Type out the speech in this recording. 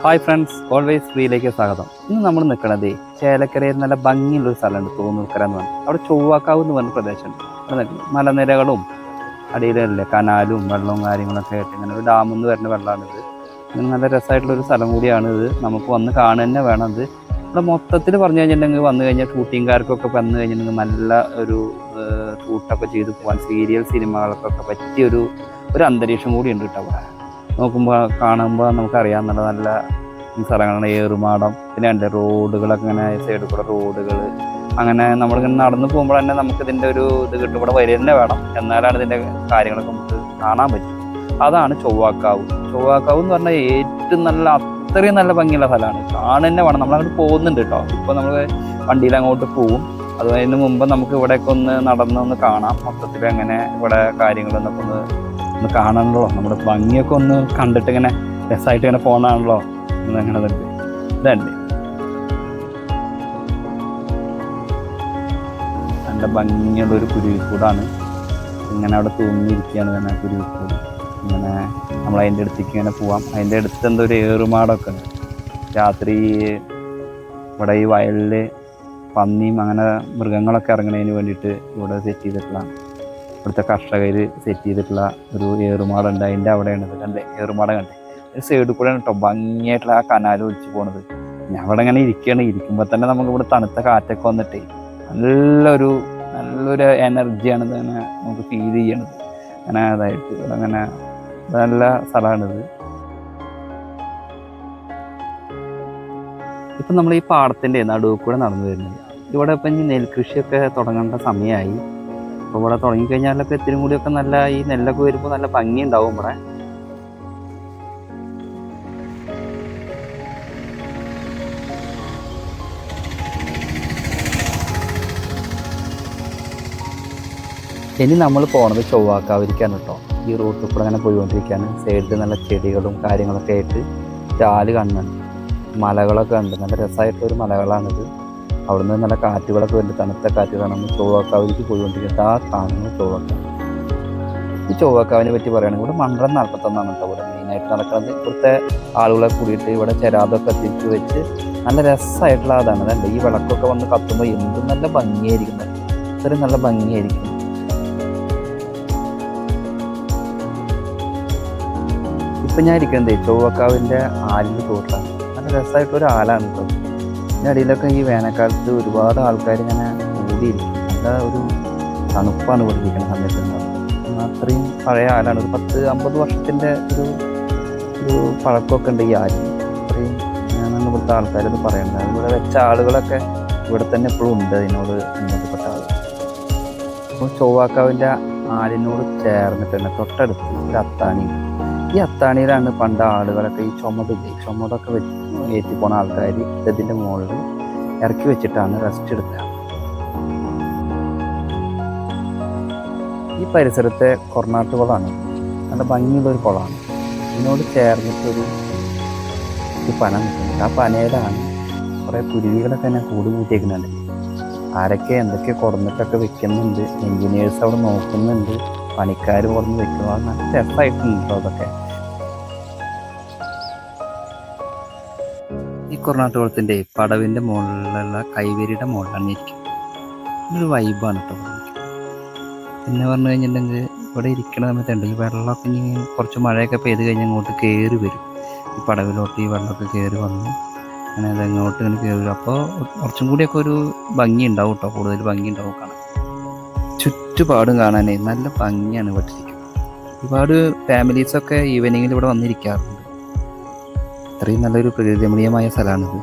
Hi friends, always ഫ്രീയിലേക്ക് സ്വാഗതം. ഇന്ന് നമ്മൾ നിൽക്കണത് ചേലക്കരയിൽ നല്ല ഭംഗിയുള്ളൊരു സ്ഥലമുണ്ട്, തോന്നൂർക്കര എന്ന് പറഞ്ഞാൽ. അവിടെ ചൊവ്വാക്കാവ് എന്ന് പറഞ്ഞ പ്രദേശമുണ്ട്. അവിടെ മലനിരകളും അടിയിലല്ലേ കനാലും വെള്ളവും കാര്യങ്ങളൊക്കെ ആയിട്ട് ഇങ്ങനെ ഒരു ഡാമിൽ നിന്ന് വരുന്ന വെള്ളമാണിത്. ഇങ്ങനെ നല്ല രസമായിട്ടുള്ളൊരു സ്ഥലം കൂടിയാണിത്. നമുക്ക് വന്ന് കാണുക തന്നെ വേണം. ഇത് ഇവിടെ മൊത്തത്തിൽ പറഞ്ഞു കഴിഞ്ഞിട്ടുണ്ടെങ്കിൽ വന്നു കഴിഞ്ഞാൽ ഷൂട്ടിംഗുകാർക്കൊക്കെ വന്നു കഴിഞ്ഞിട്ടുണ്ടെങ്കിൽ നല്ല ഒരു ഷൂട്ടൊക്കെ ചെയ്ത് പോകാൻ സീരിയൽ സിനിമകൾക്കൊക്കെ പറ്റിയൊരു അന്തരീക്ഷം കൂടി ഉണ്ട് കേട്ടോ. അവിടെ നോക്കുമ്പോൾ കാണുമ്പോൾ നമുക്കറിയാം നല്ല നല്ല സ്ഥലങ്ങളാണ്. ഏറുമാടം, പിന്നെ ഉണ്ട് റോഡുകളൊക്കെ ഇങ്ങനെ സൈഡിൽ കൂടെ റോഡുകൾ അങ്ങനെ നമ്മളിങ്ങനെ നടന്നു പോകുമ്പോൾ തന്നെ നമുക്കിതിൻ്റെ ഒരു ഇത് കിട്ടും. ഇവിടെ വരിക തന്നെ വേണം, എന്നാലാണ് ഇതിൻ്റെ കാര്യങ്ങളൊക്കെ നമുക്ക് കാണാൻ പറ്റും. അതാണ് ചൊവ്വാക്കാവ്. ചൊവ്വാക്കാവ് എന്ന് പറഞ്ഞാൽ ഏറ്റവും നല്ല അത്രയും നല്ല ഭംഗിയുള്ള സ്ഥലമാണ്. കാണുക തന്നെ വേണം. നമ്മളങ്ങോട്ട് പോകുന്നുണ്ട് കേട്ടോ. ഇപ്പോൾ നമ്മൾ വണ്ടിയിൽ അങ്ങോട്ട് പോവും. അതിന് മുമ്പ് നമുക്ക് ഇവിടെയൊക്കെ ഒന്ന് നടന്നൊന്ന് കാണാം. മൊത്തത്തിൽ എങ്ങനെ ഇവിടെ കാര്യങ്ങളൊന്നൊക്കെ ഒന്ന് കാണണമല്ലോ. നമ്മുടെ ഭംഗിയൊക്കെ ഒന്ന് കണ്ടിട്ട് ഇങ്ങനെ രസമായിട്ട് ഇങ്ങനെ പോകണമാണല്ലോ എന്നങ്ങനെ ഇതുണ്ട്. നല്ല ഭംഗിയുള്ളൊരു കുരുവിക്കൂടാണ്. ഇങ്ങനെ അവിടെ തൂങ്ങിയിരിക്കുകയാണ് തന്നെ കുരുവിക്കൂട്. ഇങ്ങനെ നമ്മളതിൻ്റെ അടുത്തേക്ക് ഇങ്ങനെ പോവാം. അതിൻ്റെ അടുത്ത് എന്തോ ഒരു ഏറുമാടമൊക്കെ ഉണ്ട്. രാത്രി ഇവിടെ ഈ വയലിൽ പന്നിയും അങ്ങനെ മൃഗങ്ങളൊക്കെ ഇറങ്ങുന്നതിന് വേണ്ടിയിട്ട് ഇവിടെ സെറ്റ് ചെയ്തിട്ടുള്ള, ഇവിടുത്തെ കർഷകർ സെറ്റ് ചെയ്തിട്ടുള്ള ഒരു ഏറുമാടുണ്ട്. അതിൻ്റെ അവിടെയാണ് ഇത് കണ്ടേ, ഏറുമാടം കണ്ടേ. സൈഡിൽ കൂടെയാണ് കേട്ടോ ഭംഗിയായിട്ടുള്ള ആ കനാൽ ഒഴിച്ച് പോണത്. ഞാൻ അവിടെ ഇങ്ങനെ ഇരിക്കുകയാണ്. ഇരിക്കുമ്പോൾ തന്നെ നമുക്ക് ഇവിടെ തണുത്ത കാറ്റൊക്കെ വന്നിട്ടേ നല്ലൊരു എനർജിയാണ് ഇങ്ങനെ നമുക്ക് ഫീൽ ചെയ്യണത്. അങ്ങനെ അതായിട്ട് ഇവിടെ അങ്ങനെ നല്ല സ്ഥലമാണിത്. ഇപ്പം നമ്മൾ ഈ പാടത്തിൻ്റെ നടുവ് കൂടെ നടന്നു വരുന്നത്. ഇവിടെ ഇപ്പം ഈ നെൽകൃഷിയൊക്കെ തുടങ്ങേണ്ട സമയമായി. അപ്പോൾ ഇവിടെ തുടങ്ങിക്കഴിഞ്ഞാലൊക്കെ ഇത്തിരി കൂടിയൊക്കെ നല്ല ഈ നെല്ലൊക്കെ വരുമ്പോൾ നല്ല ഭംഗി ഉണ്ടാവും ഇവിടെ. ഇനി നമ്മൾ പോണത് ചൊവ്വാക്കാവിരിക്കാണ് കേട്ടോ. ഈ റോട്ടിൽ കൂടെ അങ്ങനെ പോയിക്കൊണ്ടിരിക്കുകയാണ്. സൈഡിൽ നല്ല ചെടികളും കാര്യങ്ങളൊക്കെ ആയിട്ട് ചാല് കാണുന്നുണ്ട്. മലകളൊക്കെ ഉണ്ട്. നല്ല രസമായിട്ടൊരു മലകളാണിത്. അവിടുന്ന് നല്ല കാറ്റുകളൊക്കെ വരുന്നത്, തണുത്ത കാറ്റുകളാണ്. നമ്മൾ ചൊവ്വാക്കാവിലേക്ക് പോയിക്കൊണ്ടിരിക്കുന്നത്. ആ കാണുന്നത് ചൊവ്വാക്കാവ്. ഈ ചൊവ്വാക്കാവിനെ പറ്റി പറയുകയാണെങ്കിൽ ഇവിടെ മണ്ഡലം 41 കേട്ടോ ഇവിടെ മെയിനായിട്ട് നടക്കുന്നത്. ഇവിടുത്തെ ആളുകളെ കൂടിയിട്ട് ഇവിടെ ചെരാതൊക്കെ തിരിച്ചു വെച്ച് നല്ല രസമായിട്ടുള്ള അതാണ്. അതല്ല ഈ വിളക്കൊക്കെ വന്ന് കത്തുമ്പോൾ എന്ത് നല്ല ഭംഗിയായിരിക്കും. ഇത്രയും നല്ല ഭംഗിയായിരിക്കും. ഇപ്പം ഞാൻ ഇരിക്കുന്നത് ചൊവ്വാക്കാവിൻ്റെ ആലിൻ്റെ തോട്ടിലാണ്. നല്ല രസമായിട്ടൊരു ആലാണ് കേട്ടോ. ഇതിൻ്റെ അടിയിലൊക്കെ ഈ വേനൽക്കാലത്ത് ഒരുപാട് ആൾക്കാർ ഇങ്ങനെ കൂടിയിരിക്കും. നല്ല ഒരു തണുപ്പാണ് ഇവിടെ ഇരിക്കുന്ന സമയത്തുണ്ടാവും. അത്രയും പഴയ ആലാണ്. ഒരു 10-50 വർഷത്തിൻ്റെ ഒരു പഴക്കമൊക്കെ ഉണ്ട് ഈ ആലിന്. അത്രയും ഞാനാണ് ഇവിടുത്തെ ആൾക്കാരത് പറയുന്നത്. ഇവിടെ വെച്ച ആളുകളൊക്കെ ഇവിടെ തന്നെ എപ്പോഴും ഉണ്ട്, അതിനോട് ബന്ധപ്പെട്ട ആളുകൾ. അപ്പോൾ ചൊവ്വാക്കാവിൻ്റെ ആലിനോട് ചേർന്നിട്ട് തന്നെ തൊട്ടടുത്ത് ഒരു അത്താണി. ഈ അത്താണിയിലാണ് പണ്ട് ആളുകളൊക്കെ ഈ ചുമതൊക്കെ ഏറ്റിപ്പോണ ആൾക്കാർ ഇതിൻ്റെ മുകളിൽ ഇറക്കി വെച്ചിട്ടാണ് റെസ്റ്റ് എടുക്കുക. ഈ പരിസരത്തെ കൊറനാട്ട് കുളമാണ്. നല്ല ഭംഗിയുള്ളൊരു കുളമാണ്. ഇതിനോട് ചേർന്നിട്ടൊരു പന നിൽക്കുന്നുണ്ട്. ആ പനയിലാണ് കുറേ കുരുവികളൊക്കെ തന്നെ കൂട് കൂട്ടിയേക്കുന്നുണ്ട്. ആരൊക്കെ എന്തൊക്കെ കുറന്നിട്ടൊക്കെ വെക്കുന്നുണ്ട്. എൻജിനീയേഴ്സ് അവിടെ നോക്കുന്നുണ്ട്. പണിക്കാർ കുറഞ്ഞ് വെക്കുന്നു. അത് നല്ല രസമായിട്ടുണ്ടോ അതൊക്കെ. ഈ കൊറനാട്ടുകുളത്തിൻ്റെ പടവിൻ്റെ മുകളിലുള്ള കൈവരിയുടെ മുകളിലാണ് ഇരിക്കുന്നത്. ഒരു വൈബാണ് കേട്ടോ. പിന്നെ പറഞ്ഞു കഴിഞ്ഞിട്ടുണ്ടെങ്കിൽ ഇവിടെ ഇരിക്കുന്ന സമയത്തുണ്ട് ഈ വെള്ളമൊക്കെ ഇനി കുറച്ച് മഴയൊക്കെ പെയ്ത് കഴിഞ്ഞാൽ ഇങ്ങോട്ട് കയറി വരും. ഈ പടവിലോട്ട് ഈ വെള്ളമൊക്കെ കയറി വന്ന് അങ്ങനെ അതങ്ങോട്ട് ഇങ്ങനെ കയറി വരും. അപ്പോൾ കുറച്ചും കൂടിയൊക്കെ ഒരു ഭംഗി ഉണ്ടാവും കേട്ടോ. കൂടുതൽ ഭംഗി ഉണ്ടാവും കാണാൻ. ചുറ്റുപാടും കാണാനേ നല്ല ഭംഗിയാണ് ഇവിടെ ഇരിക്കുന്നത്. ഒരുപാട് ഫാമിലീസൊക്കെ ഈവനിങ്ങിൽ ഇവിടെ വന്നിരിക്കാറുണ്ട്. അത്രയും നല്ലൊരു പ്രകൃതി രമണീയമായ സ്ഥലമാണിത്.